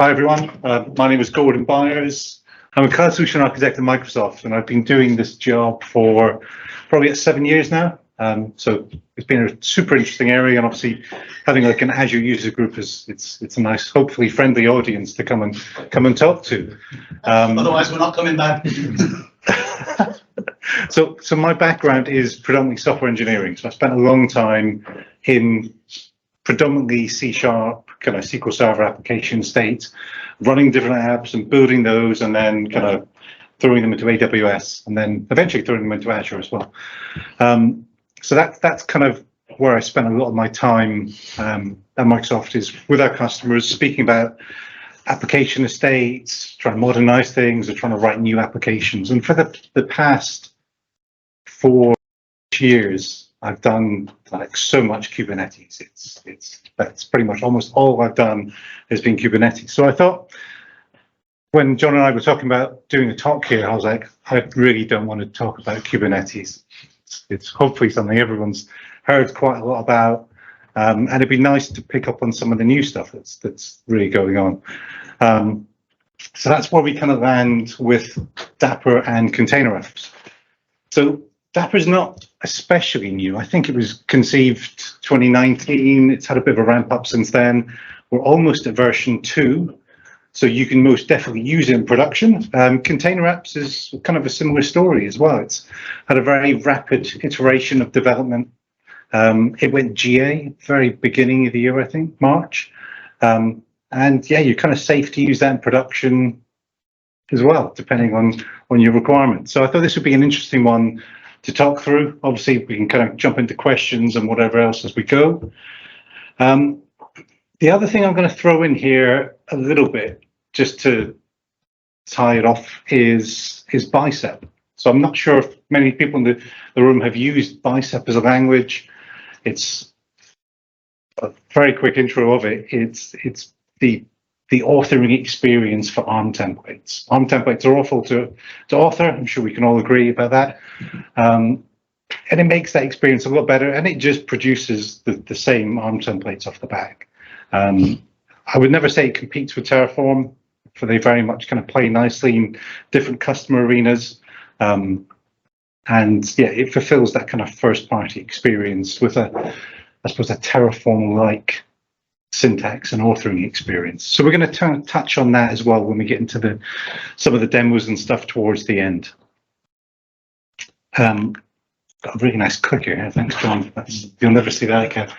Hi everyone, my name is Gordon Byers. I'm a cloud solution architect at Microsoft, and I've been doing this job for probably 7 years now. So it's been a super interesting area, and obviously having like an Azure user group it's a nice, hopefully friendly audience to come and talk to. Otherwise, we're not coming back. So my background is predominantly software engineering. So I spent a long time in predominantly C# kind of SQL Server application state, running different apps and building those, and then kind of throwing them into AWS, and then eventually throwing them into Azure as well. So that's kind of where I spent a lot of my time at Microsoft, is with our customers, speaking about application estates, trying to modernize things, or trying to write new applications. And for the past 4 years, I've done like so much Kubernetes. That's pretty much almost all I've done has been Kubernetes. So I thought, when John and I were talking about doing a talk here, I was like, I really don't want to talk about Kubernetes. It's hopefully something everyone's heard quite a lot about, and it'd be nice to pick up on some of the new stuff that's really going on. So that's where we kind of land with Dapper and container apps. So Dapper is not especially new. I think it was conceived 2019. It's had a bit of a ramp up since then. We're almost at version 2, so you can most definitely use it in production. Container apps is kind of a similar story as well. It's had a very rapid iteration of development. It went GA very beginning of the year, I think, March. And yeah, you're kind of safe to use that in production as well, depending on your requirements. So I thought this would be an interesting one to talk through. Obviously, we can kind of jump into questions and whatever else as we go. The other thing I'm going to throw in here a little bit, just to tie it off, is Bicep. So I'm not sure if many people in the room have used Bicep as a language. It's a very quick intro of it. It's the authoring experience for ARM templates. ARM templates are awful to author. I'm sure we can all agree about that. And it makes that experience a lot better, and it just produces the same ARM templates off the back. I would never say it competes with Terraform, for they very much kind of play nicely in different customer arenas. And yeah, it fulfills that kind of first-party experience with I suppose, a Terraform-like syntax and authoring experience. So we're going to touch on that as well when we get into some of the demos and stuff towards the end. Got a really nice clicker here. Thanks, John. You'll never see that again.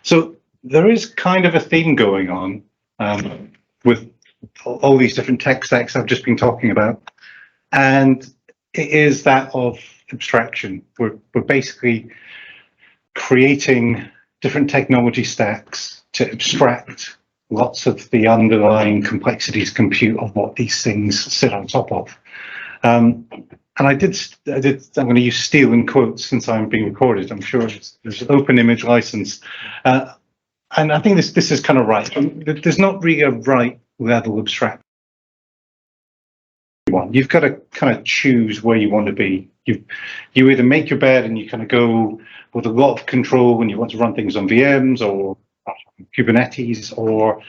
So there is kind of a theme going on with all these different tech stacks I've just been talking about, and it is that of abstraction. We're basically creating different technology stacks to abstract lots of the underlying complexities compute of what these things sit on top of. And I'm going to use steal in quotes since I'm being recorded. I'm sure there's an open image license. And I think this is kind of right. There's not really a right level abstract one. You've got to kind of choose where you want to be. You either make your bed and you kind of go with a lot of control when you want to run things on VMs or Kubernetes, or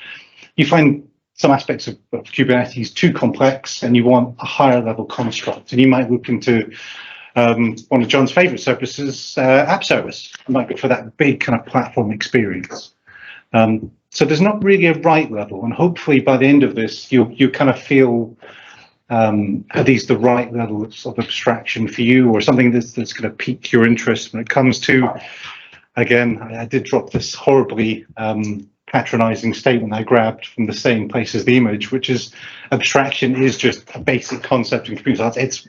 you find some aspects of Kubernetes too complex and you want a higher level construct, and you might look into one of John's favorite services, app service. You might go for that big kind of platform experience. So there's not really a right level, and hopefully by the end of this you kind of feel are these the right levels of abstraction for you, or something that's going to pique your interest when it comes to, again, I did drop this horribly patronizing statement I grabbed from the same place as the image, which is abstraction is just a basic concept in computer science.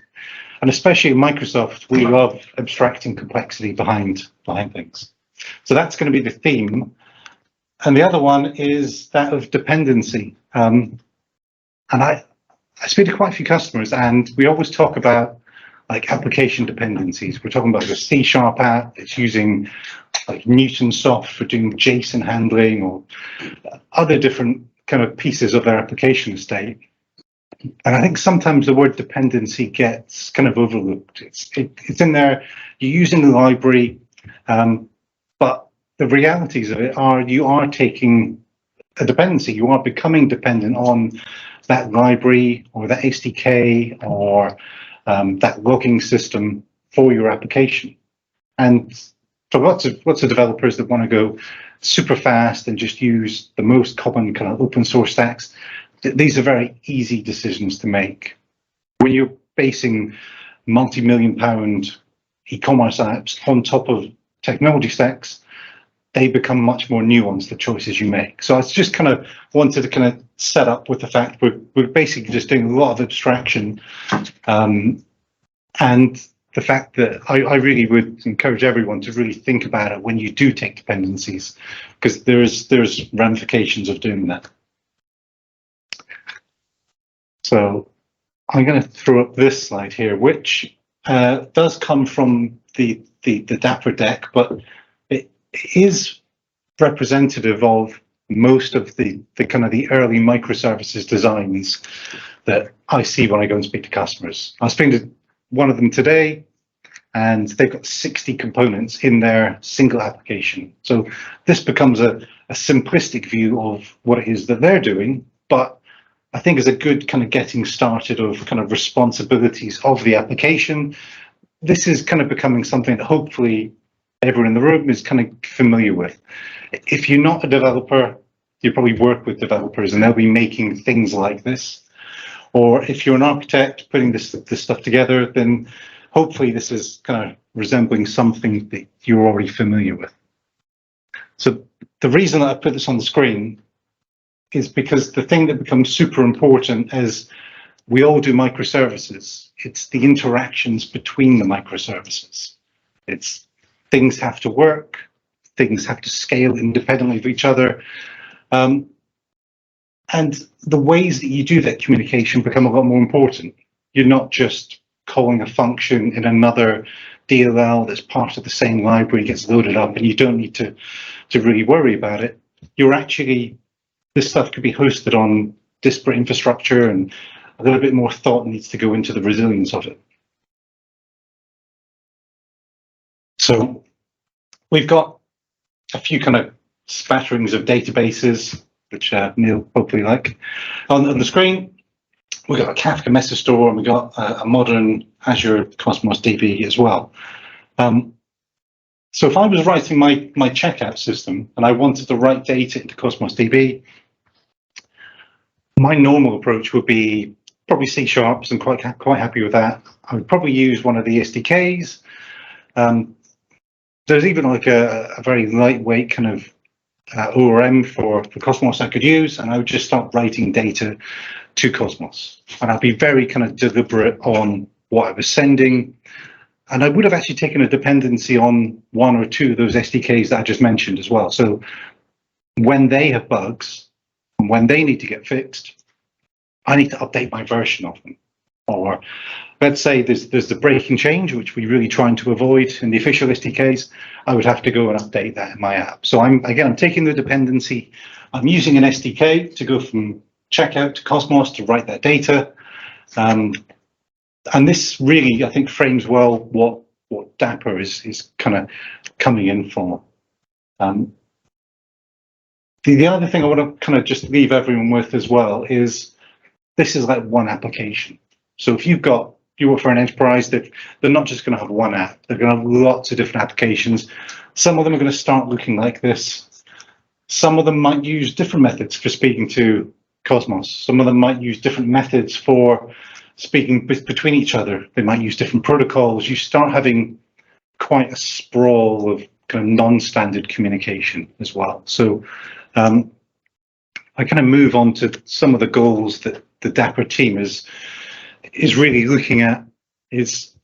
And especially at Microsoft, we love abstracting complexity behind things. So that's going to be the theme. And the other one is that of dependency. And I speak to quite a few customers, and we always talk about like application dependencies. We're talking about a C# app that's using like Newtonsoft for doing JSON handling, or other different kind of pieces of their application estate. And I think sometimes the word dependency gets kind of overlooked. It's in there, you're using the library, but the realities of it are you are taking a dependency, you are becoming dependent on that library or that SDK or that logging system for your application. And for lots of developers that want to go super fast and just use the most common kind of open source stacks, these are very easy decisions to make. When you're basing multi-million-pound e-commerce apps on top of technology stacks, they become much more nuanced, the choices you make. So I just kind of wanted to kind of set up with the fact we're basically just doing a lot of abstraction, and the fact that I really would encourage everyone to really think about it when you do take dependencies, because there's ramifications of doing that. So I'm going to throw up this slide here, which does come from the Dapr deck, but it is representative of most of the kind of the early microservices designs that I see when I go and speak to customers. I was speaking to one of them today, and they've got 60 components in their single application. So this becomes a simplistic view of what it is that they're doing, but I think is a good kind of getting started of kind of responsibilities of the application. This is kind of becoming something that hopefully everyone in the room is kind of familiar with. If you're not a developer, you probably work with developers and they'll be making things like this. Or if you're an architect putting this stuff together, then hopefully this is kind of resembling something that you're already familiar with. So the reason that I put this on the screen is because the thing that becomes super important as we all do microservices, it's the interactions between the microservices. It's things have to work, things have to scale independently of each other. And the ways that you do that communication become a lot more important. You're not just calling a function in another DLL that's part of the same library, gets loaded up, and you don't need to really worry about it. You're actually, this stuff could be hosted on disparate infrastructure, and a little bit more thought needs to go into the resilience of it. So we've got a few kind of spatterings of databases, which Neil hopefully like. On the screen, we've got a Kafka message store, and we've got a modern Azure Cosmos DB as well. So if I was writing my checkout system and I wanted to write data into Cosmos DB, my normal approach would be probably C#, and I'm quite happy with that. I would probably use one of the SDKs. There's even like a very lightweight kind of ORM for Cosmos I could use, and I would just start writing data to Cosmos. And I'd be very kind of deliberate on what I was sending. And I would have actually taken a dependency on one or two of those SDKs that I just mentioned as well. So when they have bugs, and when they need to get fixed, I need to update my version of them. Or let's say there's the breaking change, which we're really trying to avoid in the official SDKs. I would have to go and update that in my app. So I'm taking the dependency. I'm using an SDK to go from checkout to Cosmos to write that data. And this really, I think, frames well what Dapr is kind of coming in for. The other thing I want to kind of just leave everyone with as well is this is like one application. So if you work for an enterprise, they're not just going to have one app. They're going to have lots of different applications. Some of them are going to start looking like this. Some of them might use different methods for speaking to Cosmos. Some of them might use different methods for speaking between each other. They might use different protocols. You start having quite a sprawl of kind of non-standard communication as well. So I kind of move on to some of the goals that the Dapr team is really looking at. Is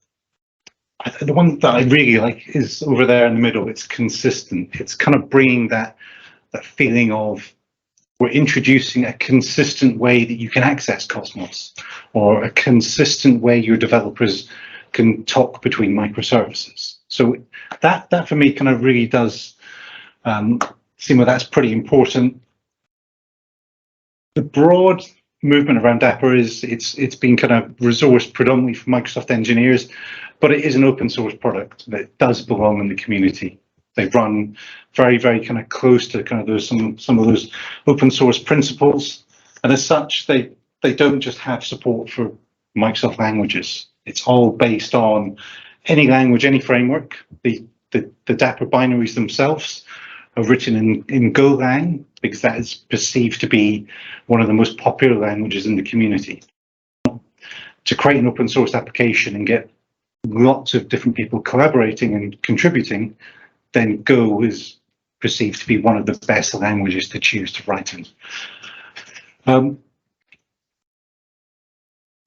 the one that I really like is over there in the middle. It's consistent. It's kind of bringing that feeling of we're introducing a consistent way that you can access Cosmos, or a consistent way your developers can talk between microservices. So that for me kind of really does seem like that's pretty important. The broad movement around Dapr is it's been kind of resourced predominantly for Microsoft engineers, but it is an open source product that does belong in the community. They run very, very kind of close to kind of those some of those open source principles, and as such, they don't just have support for Microsoft languages. It's all based on any language, any framework. The Dapr binaries themselves are written in Golang because that is perceived to be one of the most popular languages in the community. To create an open source application and get lots of different people collaborating and contributing, then Go is perceived to be one of the best languages to choose to write in.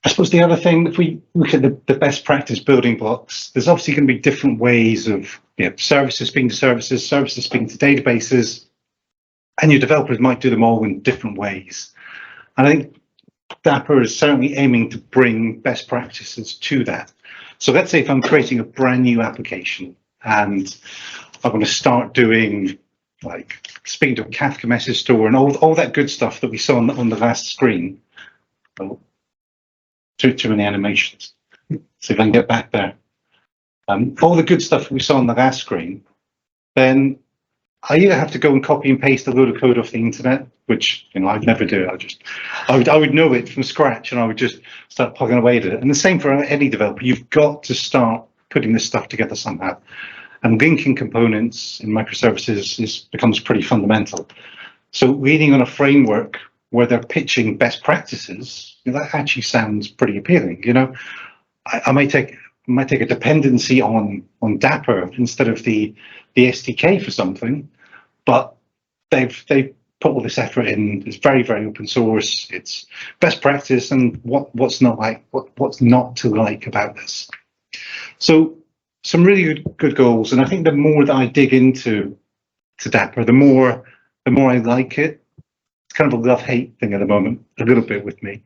I suppose the other thing, if we look at the best practice building blocks, there's obviously going to be different ways of services speaking to services, services speaking to databases, and your developers might do them all in different ways. And I think Dapr is certainly aiming to bring best practices to that. So let's say if I'm creating a brand new application and I'm going to start doing like speaking to a Kafka message store and all that good stuff that we saw on the last screen. Oh, too many animations. See if I can get back there. All the good stuff we saw on the last screen, then I either have to go and copy and paste a load of code off the internet, which I'd never do. I would know it from scratch, and I would just start plugging away at it. And the same for any developer. You've got to start putting this stuff together somehow. And linking components in microservices becomes pretty fundamental. So leaning on a framework where they're pitching best practices, that actually sounds pretty appealing. I might take a dependency on Dapr instead of the SDK for something, but they've put all this effort in. It's very, very open source. It's best practice, and what's not to like about this. So some really good goals, and I think the more that I dig into Dapr, the more I like it. It's kind of a love-hate thing at the moment, a little bit with me,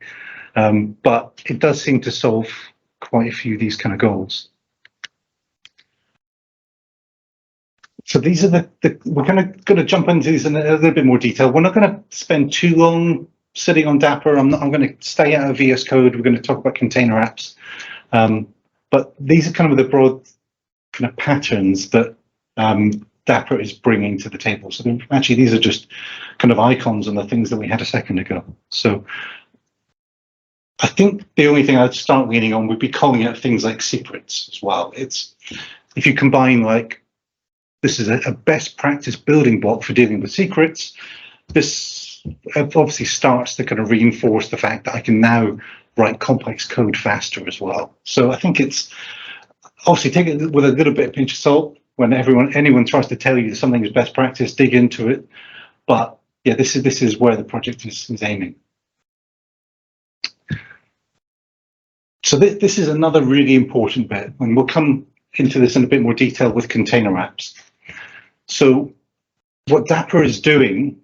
but it does seem to solve quite a few of these kind of goals. So these are we're going to jump into these in a little bit more detail. We're not going to spend too long sitting on Dapr. I'm going to stay out of VS Code. We're going to talk about container apps, but these are kind of the broad kind of patterns that Dapr is bringing to the table. So actually, these are just kind of icons on the things that we had a second ago. So I think the only thing I'd start leaning on would be calling out things like secrets as well. It's if you combine this is a best practice building block for dealing with secrets, this obviously starts to kind of reinforce the fact that I can now write complex code faster as well. So I think it's obviously take it with a little bit of pinch of salt when anyone tries to tell you that something is best practice, dig into it. But yeah, this is where the project is aiming. So this is another really important bit, and we'll come into this in a bit more detail with container apps. So what Dapr is doing,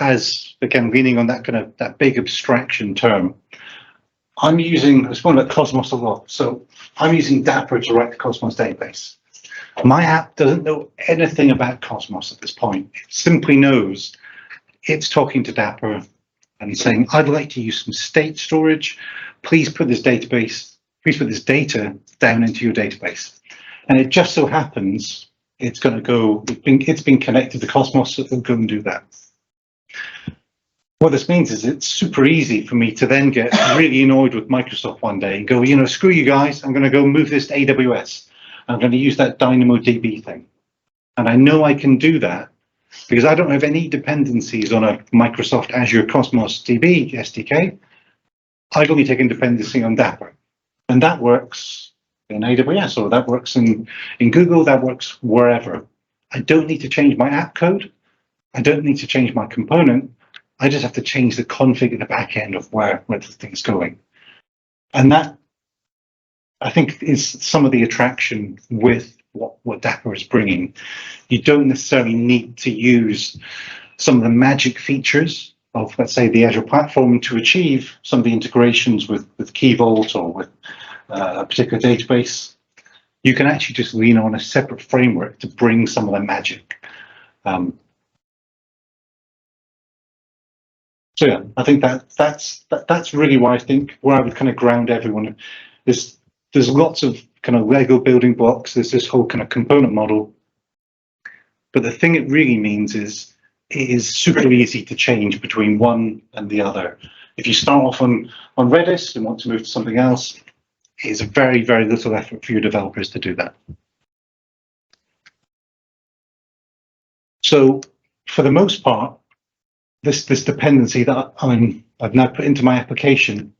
as again leaning on that big abstraction term, I've spoken about Cosmos a lot. So I'm using Dapr to write the Cosmos database. My app doesn't know anything about Cosmos at this point. It simply knows it's talking to Dapr and saying, I'd like to use some state storage. Please put this data down into your database. And it just so happens it's going to go, it's been connected to Cosmos, so it'll go and do that. What this means is it's super easy for me to then get really annoyed with Microsoft one day and go, screw you guys, I'm going to go move this to AWS. I'm going to use that DynamoDB thing. And I know I can do that because I don't have any dependencies on a Microsoft Azure Cosmos DB SDK. I've only taken dependency on Dapr. And that works in AWS, or that works in Google, that works wherever. I don't need to change my app code. I don't need to change my component. I just have to change the config at the back end of where the thing's going. And that, I think, is some of the attraction with what Dapr is bringing. You don't necessarily need to use some of the magic features of, let's say, the Azure platform to achieve some of the integrations with Key Vault or with a particular database. You can actually just lean on a separate framework to bring some of the magic. So yeah, I think that's really why where I would kind of ground everyone is. There's lots of kind of Lego building blocks. There's this whole kind of component model, But the thing it really means is it is super easy to change between one and the other. If you start off on Redis and want to move to something else, it is a very, very little effort for your developers to do that. So for the most part, this dependency that I've now put into my application,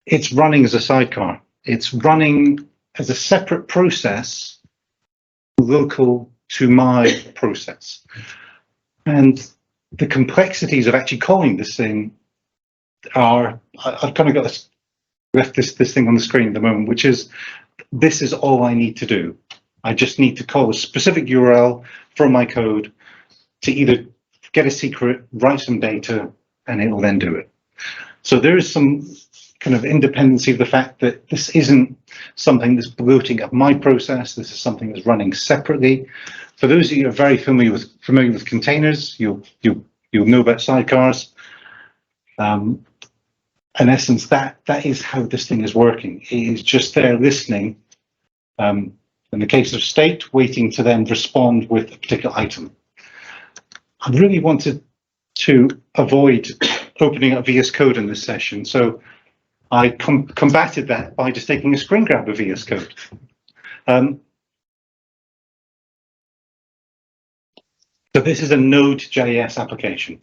it's running as a sidecar. It's running as a separate process local to my process. And the complexities of actually calling this thing are, I've kind of got left this thing on the screen at the moment, which is, this is all I need to do. I just need to call a specific URL from my code to either get a secret, write some data, and it will then do it. So there is some kind of independency of the fact that this isn't something that's bloating up my process. This is something that's running separately. For those of you who are very familiar with containers, you'll know about sidecars. In essence, that is how this thing is working. It is just there listening. In the case of state, waiting to then respond with a particular item. I really wanted to avoid opening up VS Code in this session, so I combated that by just taking a screen grab of VS Code. So this is a Node.js application,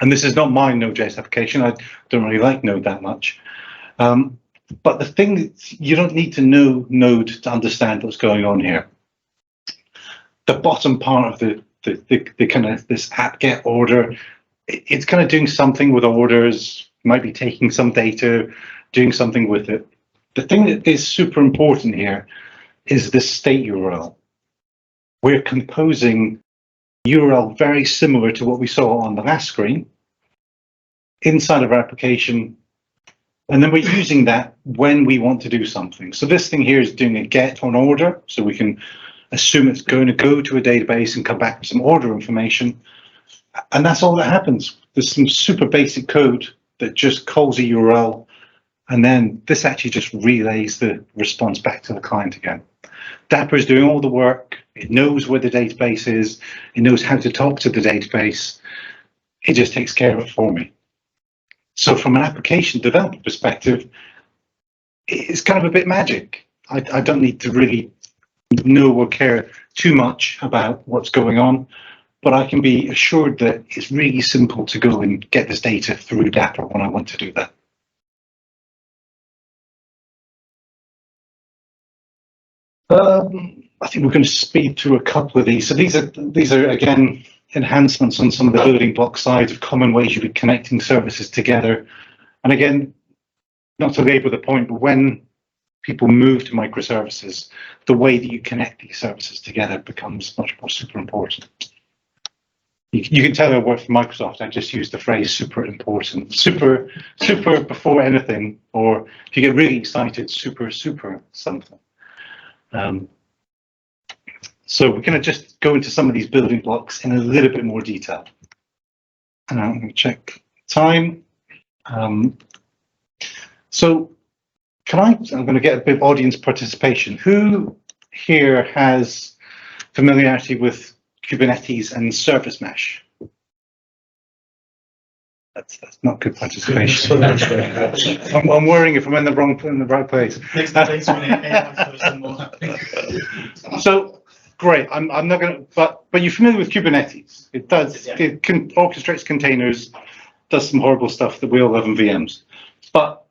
and this is not my Node.js application. I don't really like Node that much. But the thing that you don't need to know Node to understand what's going on here. The bottom part of the kind of this app get order, it's kind of doing something with orders, might be taking some data, doing something with it. The thing that is super important here is the state URL. We're composing URL very similar to what we saw on the last screen inside of our application. And then we're using that when we want to do something. So this thing here is doing a get on order. So we can assume it's going to go to a database and come back with some order information. And that's all that happens. There's some super basic code that just calls a URL. And then this actually just relays the response back to the client again. Dapr is doing all the work. It knows where the database is. It knows how to talk to the database. It just takes care of it for me. So from an application developer perspective, it's kind of a bit magic. I don't need to really know or care too much about what's going on, but I can be assured that it's really simple to go and get this data through Dapper when I want to do that. I think we're going to speed through a couple of these. So these are again enhancements on some of the building block side of common ways you'll be connecting services together. And again, not to labor the point, but when people move to microservices, the way that you connect these services together becomes much more super important. You can tell I work for Microsoft. I just use the phrase super important. Super before anything, or if you get really excited, super something. So we're going to just go into some of these building blocks in a little bit more detail. And I'm going to check time. So I'm going to get a bit of audience participation. Who here has familiarity with Kubernetes and service mesh? That's not good participation. I'm worrying if I'm in the right place. So great. I'm not going to. But you're familiar with Kubernetes. It does. Yeah. It orchestrates containers. Does some horrible stuff that we all love in VMs. But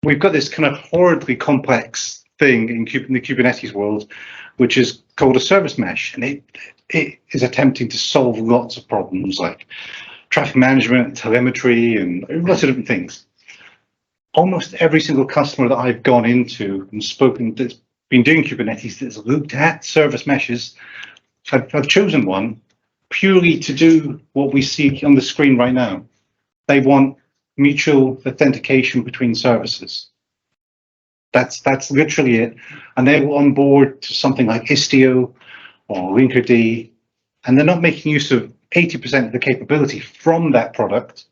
we've got this kind of horribly complex thing in the Kubernetes world, which is called a service mesh, and it is attempting to solve lots of problems like traffic management, telemetry, and lots of different things. Almost every single customer that I've gone into and spoken that's been doing Kubernetes that's looked at service meshes, I've chosen one purely to do what we see on the screen right now. They want mutual authentication between services. That's literally it. And they will onboard to something like Istio or Linkerd, and they're not making use of 80% of the capability from that product,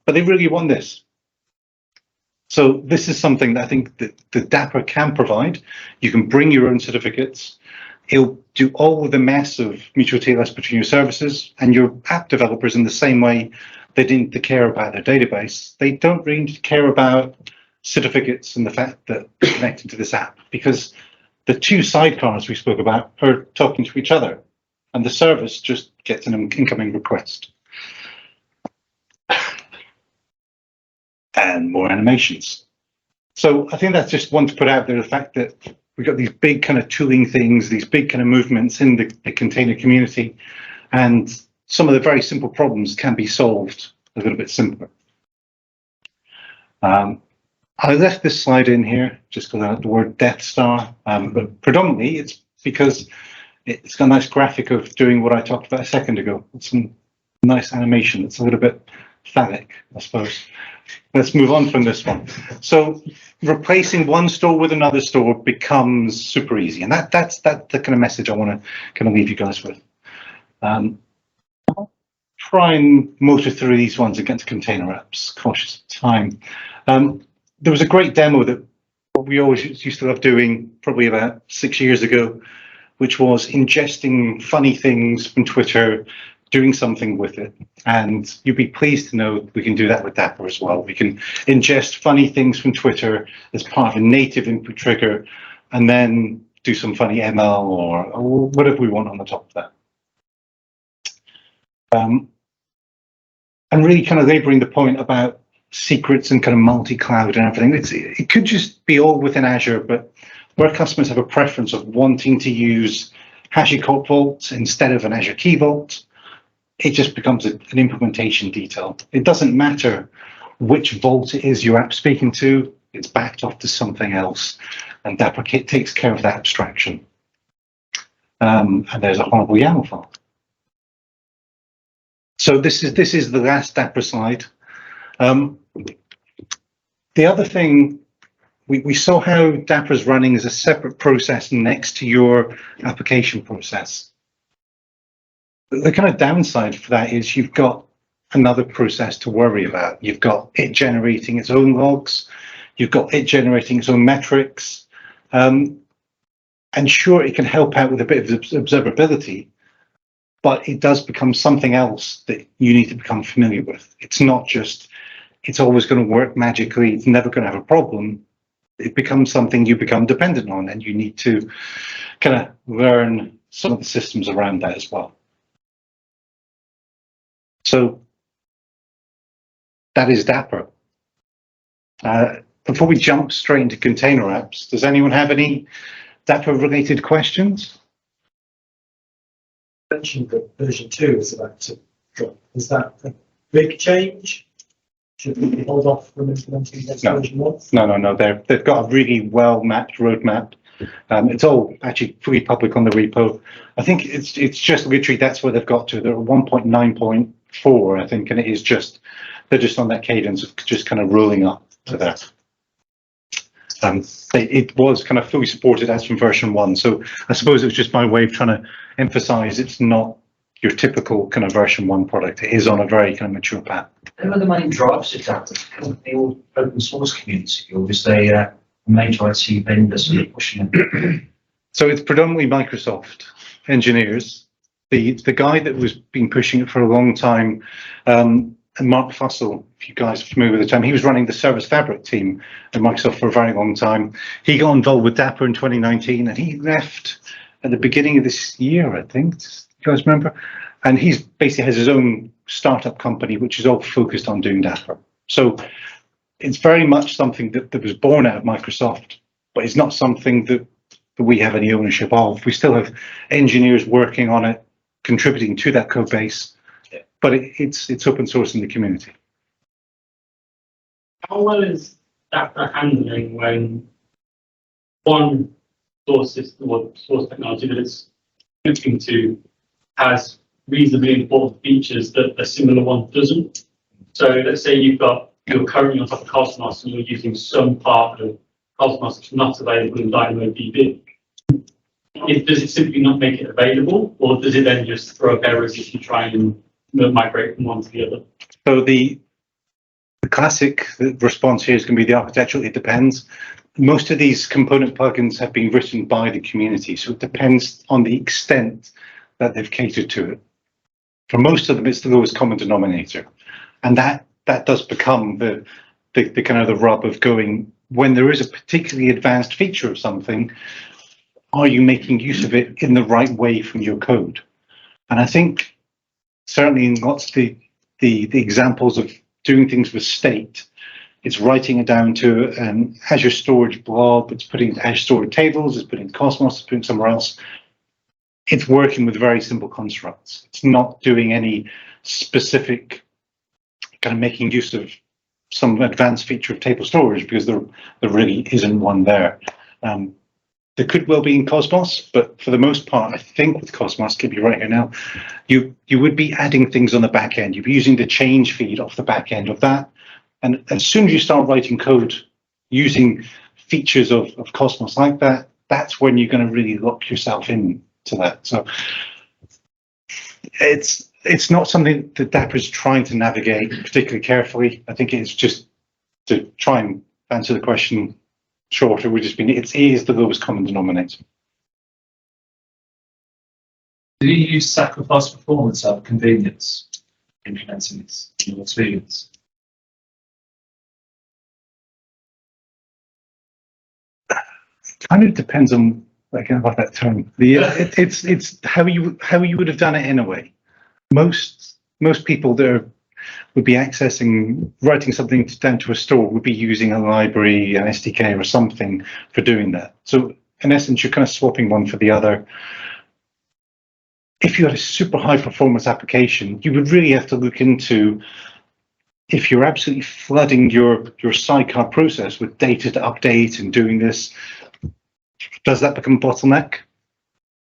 but they really want this. So this is something that I think that the Dapper can provide. You can bring your own certificates. It'll do all of the mess of mutual TLS between your services, and your app developers, in the same way they didn't care about their database, they don't really care about certificates and the fact that they're connected to this app, because the two sidecars we spoke about are talking to each other, and the service just gets an incoming request. And more animations. So I think that's just one to put out there, the fact that we've got these big kind of tooling things, these big kind of movements in the container community, and some of the very simple problems can be solved a little bit simpler. I left this slide in here just because I had the word Death Star, but predominantly it's because it's got a nice graphic of doing what I talked about a second ago. It's some nice animation. It's a little bit phallic, I suppose. Let's move on from this one. So replacing one store with another store becomes super easy, and that's the kind of message I want to kind of leave you guys with. I'll try and motor through these ones against container apps, cautious of time. There was a great demo that we always used to love doing, probably about 6 years ago, which was ingesting funny things from Twitter, doing something with it. And you'd be pleased to know we can do that with Dapper as well. We can ingest funny things from Twitter as part of a native input trigger, and then do some funny ML or whatever we want on the top of that. And really kind of laboring the point about secrets and kind of multi-cloud and everything. It could just be all within Azure, but where customers have a preference of wanting to use HashiCorp Vault instead of an Azure Key Vault, it just becomes an implementation detail. It doesn't matter which vault it is your app's speaking to, it's backed off to something else, and Dapr takes care of that abstraction. And there's a horrible YAML file. So this is the last Dapr slide. The other thing, we saw how Dapr is running as a separate process next to your application process. The kind of downside for that is you've got another process to worry about. You've got it generating its own logs, you've got it generating its own metrics, and sure, it can help out with a bit of observability, but it does become something else that you need to become familiar with. It's not just, it's always going to work magically, it's never going to have a problem. It becomes something you become dependent on, and you need to kind of learn some of the systems around that as well. So that is Dapr. Before we jump straight into container apps, does anyone have any Dapr related questions? You mentioned that version 2 is about to drop. Is that a big change? Should we hold off from implementing next version 1? No. They've got a really well-mapped roadmap. It's all actually fully public on the repo. I think it's just literally that's where they've got to. They're at 1.9.4, I think, and it is just, they're just on that cadence of just kind of rolling up to that. It was kind of fully supported as from version 1, so I suppose it was just my way of trying to emphasize it's not your typical kind of version 1 product. It is on a very kind of mature path. Who are the main drivers of Dapr? The all open source community, or is they a major IT vendor sort of pushing it? So it's predominantly Microsoft engineers. The guy that was been pushing it for a long time, and Mark Fussell, if you guys are familiar with the term, he was running the Service Fabric team at Microsoft for a very long time. He got involved with Dapr in 2019, and he left at the beginning of this year, I think. Do you guys remember? And he's basically has his own startup company, which is all focused on doing Dapr. So it's very much something that was born out of Microsoft, but it's not something that we have any ownership of. We still have engineers working on it, contributing to that code base, but it's open source in the community. How well is Dapr handling when one source system or source technology that it's looking to has reasonably important features that a similar one doesn't? So let's say you're currently on top of Cosmos and you're using some part of Cosmos that's not available in DynamoDB. Does it simply not make it available, or does it then just throw up errors if you try and migrate from one to the other? So the classic response here is going to be the architectural. It depends. most of these component plugins have been written by the community, so it depends on the extent that they've catered to it. For most of them, it's the lowest common denominator, and that does become the kind of the rub of going, when there is a particularly advanced feature of something, are you making use of it in the right way from your code? And I think certainly in lots of the examples of doing things with state, it's writing it down to an Azure storage blob, it's putting it in Azure storage tables, it's putting Cosmos, it's putting it somewhere else. It's working with very simple constructs. It's not doing any specific kind of making use of some advanced feature of table storage, because there really isn't one there. There could well be in Cosmos, but for the most part, I think with Cosmos, could be right here now, you would be adding things on the back end. You'd be using the change feed off the back end of that. And as soon as you start writing code using features of Cosmos like that, that's when you're going to really lock yourself into that. So it's not something that Dapr is trying to navigate particularly carefully. I think it's just to try and answer the question shorter. It is the lowest common denominator. Do you use sacrifice performance over convenience implementing this in your experience? Kind of depends on about that term. It's how you would have done it in a way. Most people that would be writing something down to a store would be using a library, an SDK or something for doing that. So in essence, you're kind of swapping one for the other. If you had a super high performance application, you would really have to look into, if you're absolutely flooding your sidecar process with data to update and doing this, does that become a bottleneck?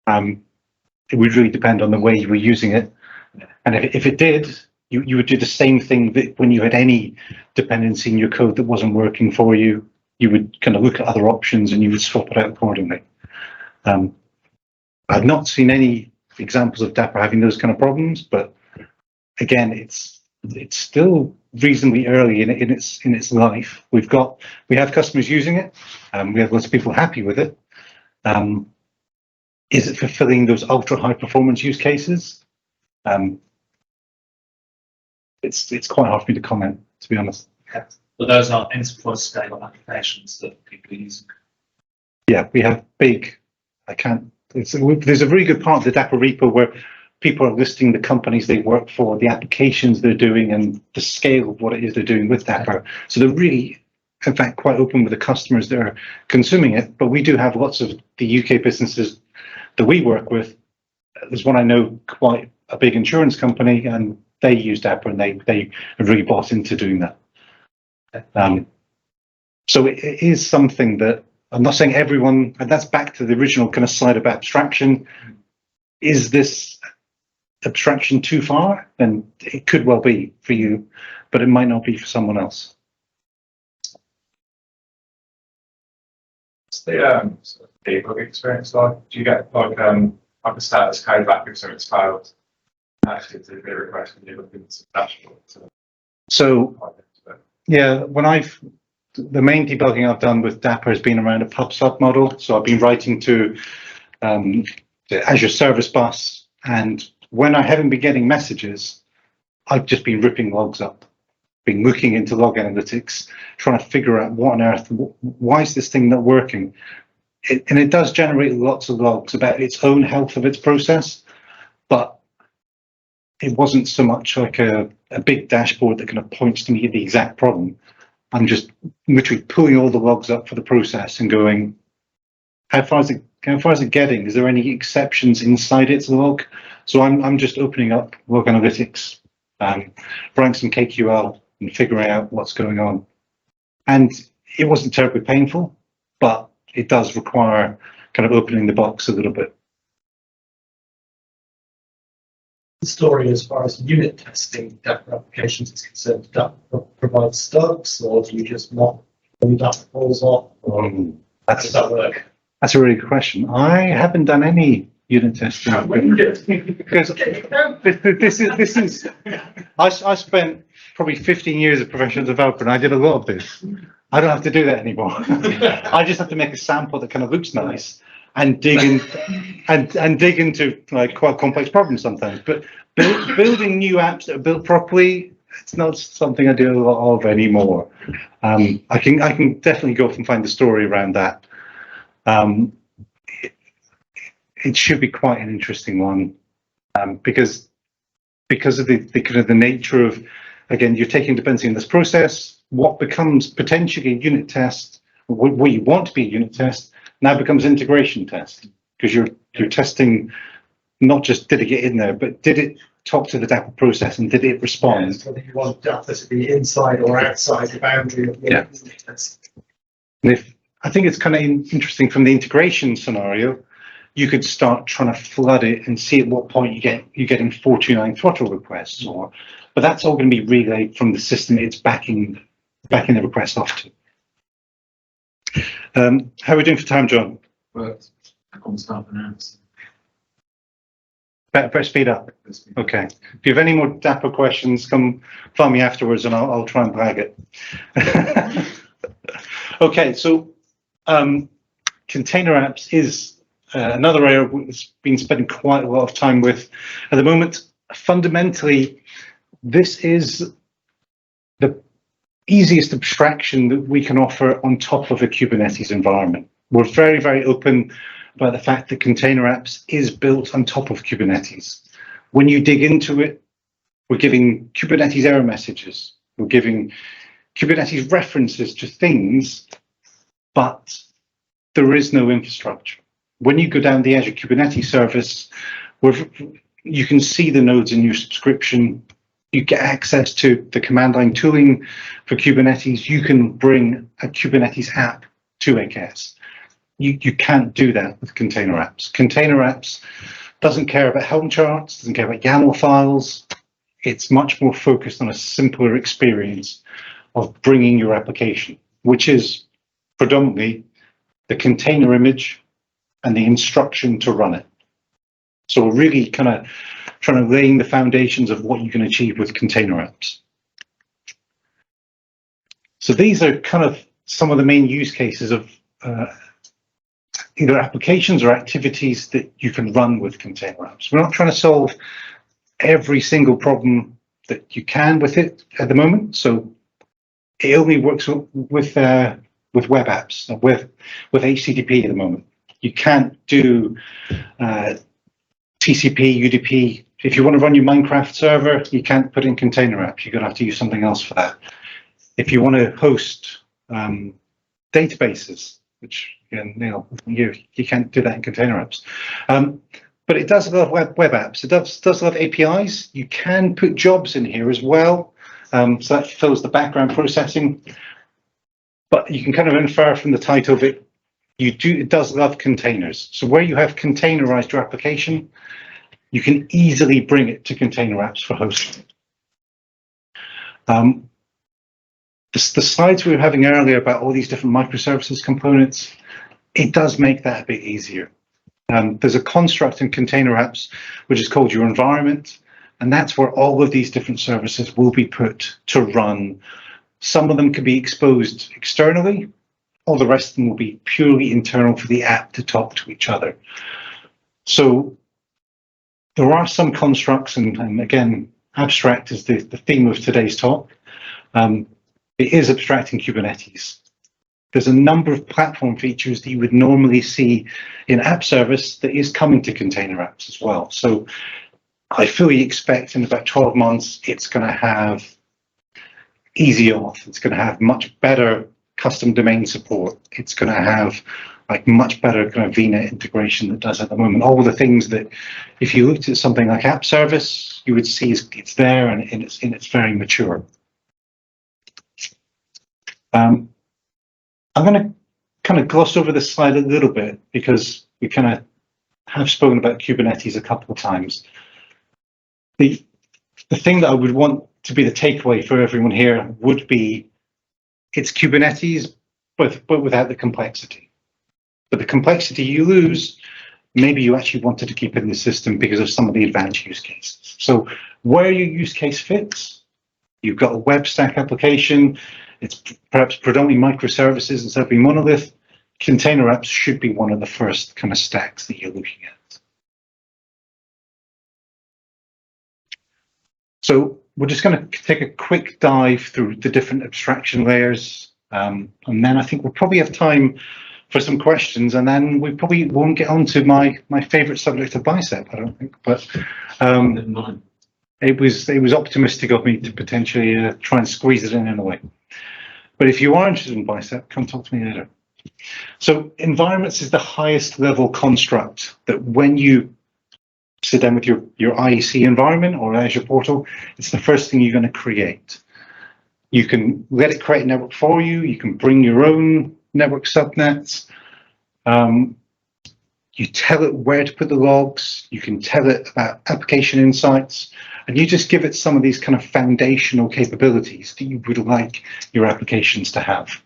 It would really depend on the way you were using it. And if it did, you would do the same thing that when you had any dependency in your code that wasn't working for you, you would kind of look at other options and you would swap it out accordingly. I've not seen any examples of Dapr having those kind of problems, but again, it's still reasonably early in its life. We have customers using it. We have lots of people happy with it. Is it fulfilling those ultra high performance use cases? It's quite hard for me to comment, to be honest. But those are enterprise scale applications that people are using. Yeah, we have big. There's a really good part of the Dapr repo where people are listing the companies they work for, the applications they're doing, and the scale of what it is they're doing with Dapr. So they're really, in fact, quite open with the customers that are consuming it. But we do have lots of the UK businesses that we work with. There's one I know, quite a big insurance company, and they use Dapr, and they have really bought into doing that. So it is something that I'm not saying everyone, and that's back to the original kind of slide of abstraction. Is this abstraction too far? Then it could well be for you, but it might not be for someone else. What's the sort of debug experience like? Do you get like a status code back if it's failed? Actually, to be requested, you look into the dashboard. So yeah, the main debugging I've done with Dapr has been around a pub sub model. So I've been writing to the Azure Service Bus, and when I haven't been getting messages, I've just been ripping logs up, been looking into log analytics, trying to figure out what on earth, why is this thing not working? And it does generate lots of logs about its own health of its process, but it wasn't so much like a big dashboard that kind of points to me at the exact problem. I'm just literally pulling all the logs up for the process and going, how far is it getting? Is there any exceptions inside its log? So I'm just opening up log analytics, writing some KQL and figuring out what's going on. And it wasn't terribly painful, but it does require kind of opening the box a little bit. The story as far as unit testing Dapr applications is concerned, Dapr provides stubs, or do you just not when Dapr falls off? Or how does that work? That's a really good question. I haven't done any unit testing because this is I spent probably 15 years as a professional developer, and I did a lot of this. I don't have to do that anymore. I just have to make a sample that kind of looks nice and dig in and dig into like quite complex problems sometimes. But building new apps that are built properly, it's not something I do a lot of anymore. I can definitely go off and find the story around that. It should be quite an interesting one, because of the kind of the nature of, again, you're taking dependency in this process. What becomes potentially a unit test, what you want to be a unit test, now becomes integration test, because you're testing not just did it get in there, but did it talk to the Dapper process and did it respond? Yes, whether you want Dapper to be inside or outside the boundary of the unit test. And I think it's kind of interesting from the integration scenario, you could start trying to flood it and see at what point you're getting 429 throttle requests, but that's all going to be relayed from the system it's backing the request off to. How are we doing for time, John? But I can't start announcing. Better speed up. Okay. If you have any more Dapper questions, come find me afterwards and I'll try and blag it. Okay, so container apps is another area we've been spending quite a lot of time with at the moment. Fundamentally, this is the easiest abstraction that we can offer on top of a Kubernetes environment. We're very, very open about the fact that container apps is built on top of Kubernetes. When you dig into it, we're giving Kubernetes error messages. We're giving Kubernetes references to things, but there is no infrastructure. When you go down the Azure Kubernetes service, you can see the nodes in your subscription. You get access to the command line tooling for Kubernetes. You can bring a Kubernetes app to AKS. You can't do that with container apps. Container apps doesn't care about Helm charts, doesn't care about YAML files. It's much more focused on a simpler experience of bringing your application, which is predominantly the container image and the instruction to run it. So we're really kind of trying to lay the foundations of what you can achieve with container apps. So these are kind of some of the main use cases of either applications or activities that you can run with container apps. We're not trying to solve every single problem that you can with it at the moment. So it only works with web apps, with HTTP at the moment. You can't do TCP, UDP. If you want to run your Minecraft server, you can't put in container apps. You're going to have to use something else for that. If you want to host databases, which again, you can't do that in container apps. But it does a lot of web apps. It does a lot of APIs. You can put jobs in here as well. So that fills the background processing. But you can kind of infer from the title of it, it does love containers. So where you have containerized your application, you can easily bring it to container apps for hosting. The slides we were having earlier about all these different microservices components, it does make that a bit easier. There's a construct in container apps, which is called your environment, and that's where all of these different services will be put to run. Some of them can be exposed externally, all the rest of them will be purely internal for the app to talk to each other. So there are some constructs, and again, abstract is the theme of today's talk. It is abstracting Kubernetes. There's a number of platform features that you would normally see in app service that is coming to container apps as well. So I fully expect in about 12 months, it's going to have easy auth. It's going to have much better custom domain support. It's going to have like much better kind of VNet integration that does at the moment. All the things that if you looked at something like app service, you would see it's there and it's very mature. I'm going to kind of gloss over this slide a little bit because we kind of have spoken about Kubernetes a couple of times. The thing that I would want to be the takeaway for everyone here would be it's Kubernetes, but without the complexity. But the complexity you lose, maybe you actually wanted to keep in the system because of some of the advanced use cases. So where your use case fits, you've got a web stack application, it's perhaps predominantly microservices instead of being monolith, container apps should be one of the first kind of stacks that you're looking at. So we're just going to take a quick dive through the different abstraction layers, and then I think we'll probably have time for some questions, and then we probably won't get on to my favorite subject of Bicep, I don't think, but it was optimistic of me to potentially try and squeeze it in a way. But if you are interested in Bicep, come talk to me later. So environments is the highest level construct that when you sit down with your IaC environment or Azure portal, it's the first thing you're going to create. You can let it create a network for you. You can bring your own network subnets. You tell it where to put the logs. You can tell it about application insights, and you just give it some of these kind of foundational capabilities that you would like your applications to have.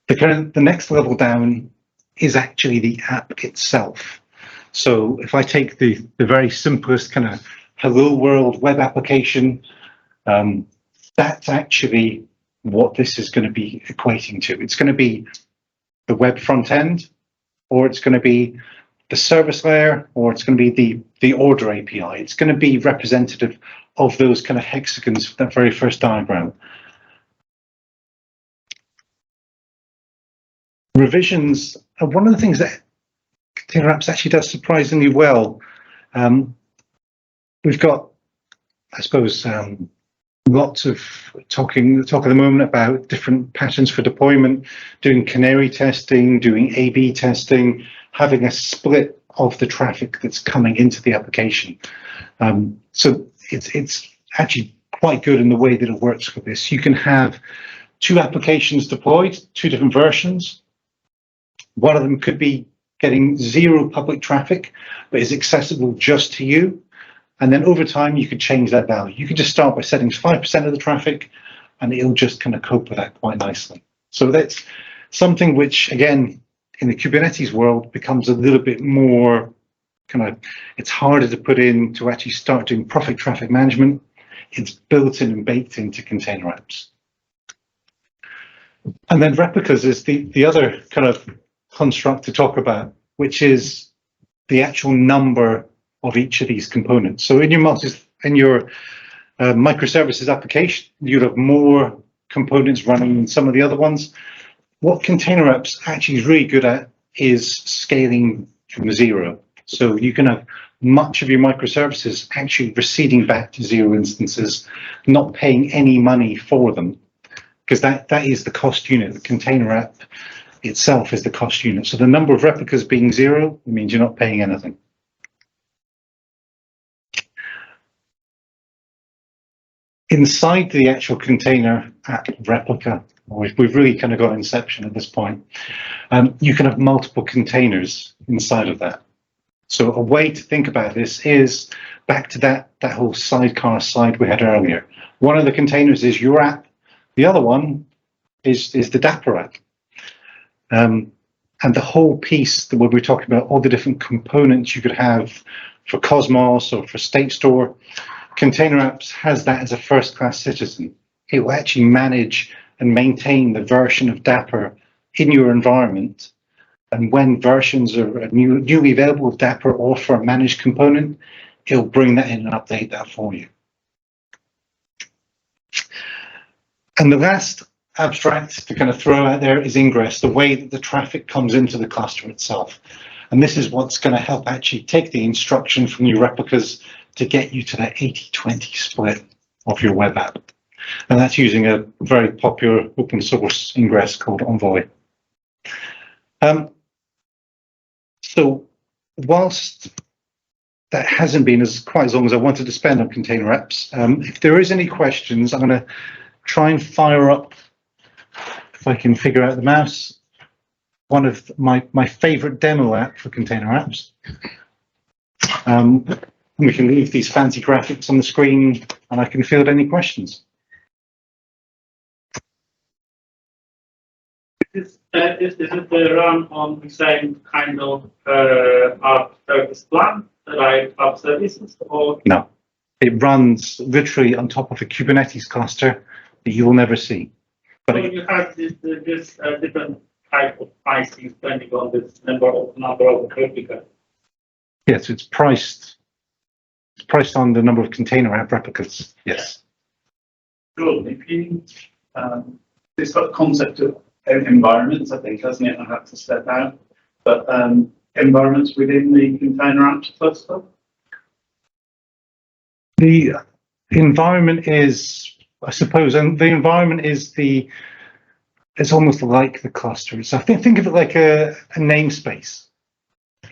The next level down is actually the app itself. So if I take the very simplest kind of hello world web application, that's actually what this is going to be equating to. It's going to be the web front end, or it's going to be the service layer, or it's going to be the order API. It's going to be representative of those kind of hexagons for that very first diagram. Revisions are one of the things that Container Apps actually does surprisingly well. We've got, I suppose, lots of talk at the moment about different patterns for deployment, doing canary testing, doing A/B testing, having a split of the traffic that's coming into the application. So it's actually quite good in the way that it works with this. You can have two applications deployed, two different versions. One of them could be getting zero public traffic, but is accessible just to you. And then over time, you could change that value. You could just start by setting 5% of the traffic, and it'll just kind of cope with that quite nicely. So that's something which, again, in the Kubernetes world becomes a little bit more kind of, it's harder to put in to actually start doing profit traffic management. It's built in and baked into container apps. And then replicas is the other kind of construct to talk about, which is the actual number of each of these components. So in your microservices application, you'd have more components running than some of the other ones. What container apps actually is really good at is scaling from zero. So you can have much of your microservices actually receding back to zero instances, not paying any money for them, because that is the cost unit. The container app itself is the cost unit. So the number of replicas being zero means you're not paying anything. Inside the actual container app replica, we've really kind of got inception at this point, you can have multiple containers inside of that. So a way to think about this is back to that whole sidecar slide we had earlier. One of the containers is your app. The other one is the Dapr app. And the whole piece that we're talking about, all the different components you could have for Cosmos or for State Store, Container Apps has that as a first-class citizen. It will actually manage and maintain the version of Dapr in your environment. And when versions are newly available of Dapr or for a managed component, it'll bring that in and update that for you. And the last abstract to kind of throw out there is ingress, the way that the traffic comes into the cluster itself. And this is what's going to help actually take the instruction from your replicas to get you to that 80-20 split of your web app. And that's using a very popular open source ingress called Envoy. So whilst that hasn't been quite as long as I wanted to spend on container apps, if there is any questions, I'm going to try and fire up, if I can figure out the mouse, one of my favorite demo app for container apps. We can leave these fancy graphics on the screen and I can field any questions. Is it run on the same kind of app service plan like app services, or? No, it runs literally on top of a Kubernetes cluster that you will never see. So But you have this different type of pricing depending on this number of replicas. yes, it's priced on the number of container app replicas. Yes. Sure, if you, it's got the concept of environments, I think, hasn't it? I have to step out, but environments within the container apps cluster. The environment is, I suppose, and the environment is it's almost like the cluster. So think of it like a namespace.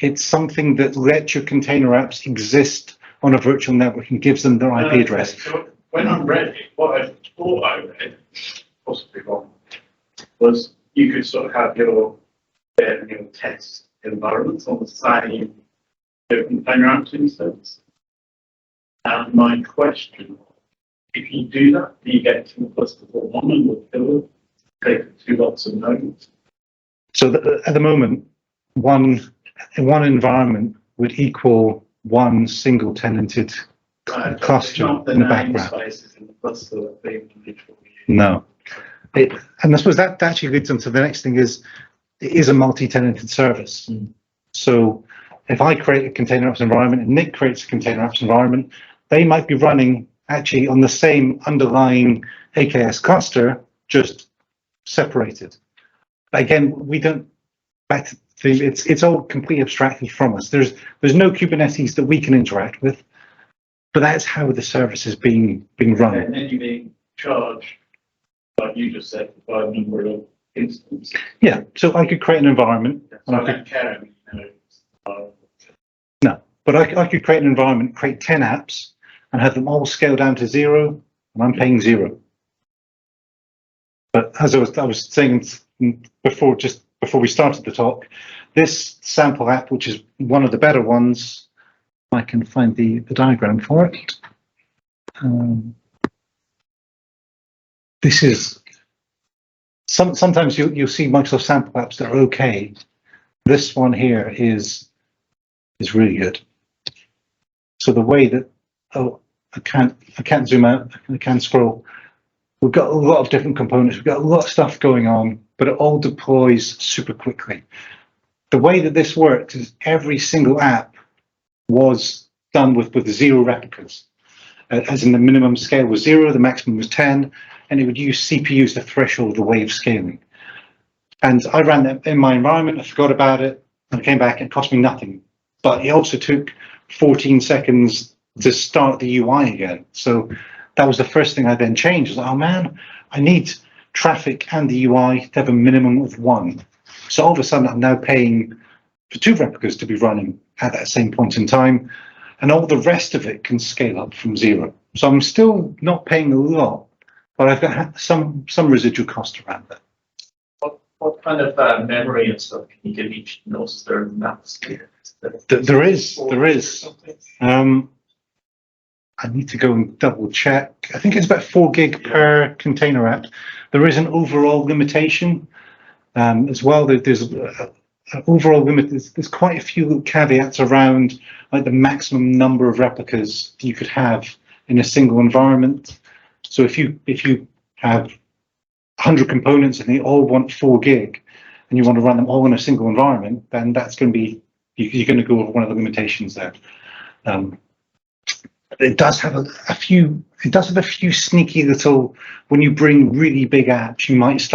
It's something that lets your container apps exist on a virtual network and gives them their IP address. So when I read it, what I thought I read, possibly wrong, was you could sort of have your test environments on the same container apps instance. And my question, if you do that, do you get to the cluster for one and will kill take 2 lots of nodes? So at the moment, one environment would equal one single tenanted cluster Not the in the background. namespaces in the cluster that they individually use. No. And I suppose that actually leads on to the next thing is, it is a multi-tenanted service. So if I create a container apps environment and Nick creates a container apps environment, they might be running actually on the same underlying AKS cluster, just separated. But again, we don't, back to the, it's all completely abstracted from us. There's no Kubernetes that we can interact with, but that's how the service is being run. And then you're being charged, like you just said, by a number of instances. Yeah, so I could create an environment, So I don't care, but I could create an environment, create 10 apps, and have them all scale down to 0, and I'm paying 0. But as I was saying before, just before we started the talk, this sample app, which is one of the better ones, I can find the diagram for it. This is sometimes you'll see Microsoft sample apps that are okay. This one here is really good. So the way that I can't zoom out, I can't scroll. We've got a lot of different components. We've got a lot of stuff going on, but it all deploys super quickly. The way that this works is every single app was done with 0 replicas. As in the minimum scale was 0, the maximum was 10, and it would use CPU as the threshold of the way of scaling. And I ran that in my environment, I forgot about it, and I came back and it cost me nothing. But it also took 14 seconds to start the UI again. So that was the first thing I then changed. I was like, oh man, I need traffic and the UI to have a minimum of 1. So all of a sudden I'm now paying for 2 replicas to be running at that same point in time. And all the rest of it can scale up from 0. So I'm still not paying a lot, but I've got some residual cost around that. What kind of memory and stuff can you give each node? Is there maps? There is. I need to go and double check. I think it's about 4 gig per container app. There is an overall limitation as well. There's an overall limit. There's quite a few caveats around like the maximum number of replicas you could have in a single environment. So if you have 100 components and they all want 4 gig and you want to run them all in a single environment, then that's going to be, you're going to go over one of the limitations there. It does have a few sneaky little, when you bring really big apps, you might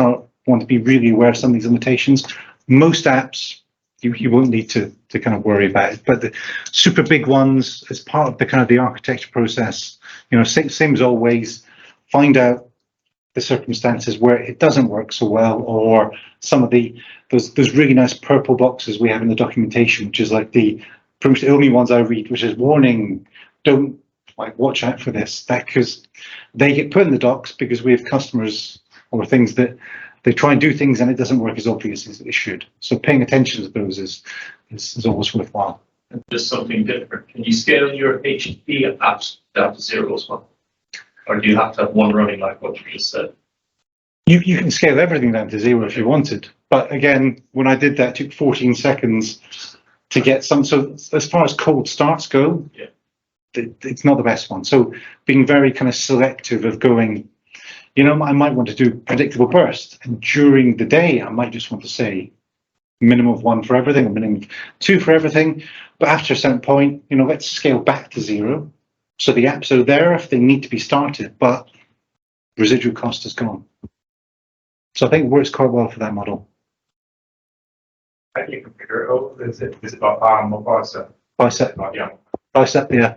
want to be really aware of some of these limitations. Most apps, you won't need to kind of worry about it, but the super big ones, as part of the kind of the architecture process, same as always, find out the circumstances where it doesn't work so well, or some of those really nice purple boxes we have in the documentation, which is like pretty much the only ones I read, which is warning, don't watch out for this, because they get put in the docs because we have customers or things that they try and do things and it doesn't work as obvious as it should. So paying attention to those is always worthwhile. And just something different. Can you scale your HTTP apps down to 0 as well? Or do you have to have one running like what you just said? You can scale everything down to 0 if you wanted. But again, when I did that, it took 14 seconds to get some. So as far as cold starts go, yeah, it's not the best one. So being very kind of selective of going, You know, I might want to do predictable burst, and during the day, I might just want to say minimum of 1 for everything, or minimum of 2 for everything. But after a certain point, you know, let's scale back to 0. So the apps are there if they need to be started, but residual cost is gone. So I think it works quite well for that model. How do you configure it all? Is it like ARM or Bicep? Bicep, Like, yeah. Bicep, yeah.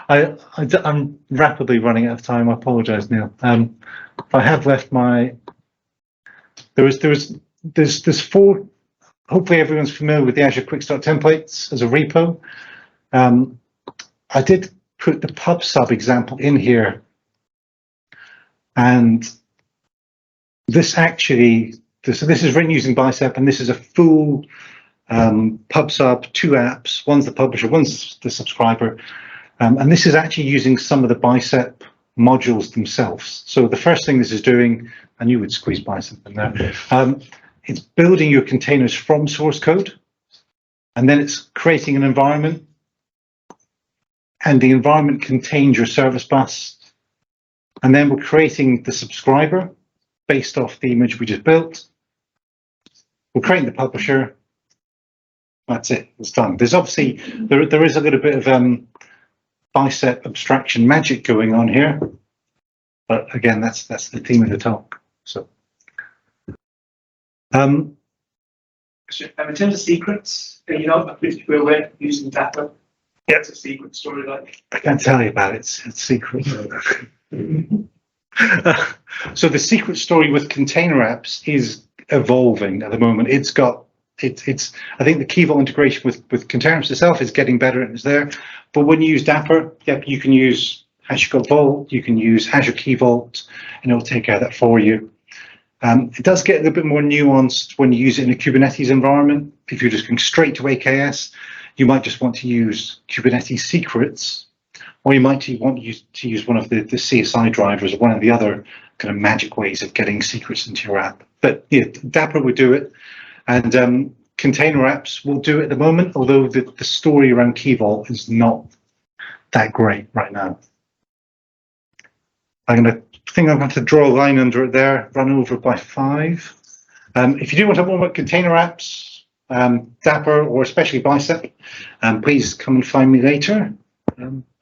I'm rapidly running out of time. I apologise, Neil. I have left my. There's 4. Hopefully, everyone's familiar with the Azure Quick Start templates as a repo. I did put the pub sub example in here, and this actually. So this is written using Bicep, and this is a full pub sub, 2 apps. One's the publisher, one's the subscriber. And this is actually using some of the Bicep modules themselves. So the first thing this is doing, and you would squeeze Bicep in there, it's building your containers from source code, and then it's creating an environment, and the environment contains your service bus, and then we're creating the subscriber based off the image we just built. We're creating the publisher. That's it. It's done. There's obviously there is a little bit of Bicep abstraction magic going on here, but again, that's the theme of the talk. So, In terms of secrets, you know, we're using Dapper. Yeah. What's a secret story like? I can't tell you about it. It's secret. So the secret story with container apps is evolving at the moment. It's I think the Key Vault integration with container apps itself is getting better and it's there. But when you use Dapper, yep, you can use Azure Vault, you can use Azure Key Vault, and it'll take care of that for you. It does get a little bit more nuanced when you use it in a Kubernetes environment. If you're just going straight to AKS, you might just want to use Kubernetes secrets, or you might want to use one of the CSI drivers or one of the other kind of magic ways of getting secrets into your app. But yeah, Dapper would do it, and container apps will do it at the moment, although the story around Key Vault is not that great right now. I'm going to draw a line under it there, run over by 5. If you do want to have more about container apps, Dapper, or especially Bicep, please come and find me later.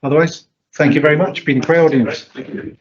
Otherwise, thank you very much. Been a great audience. Thank you.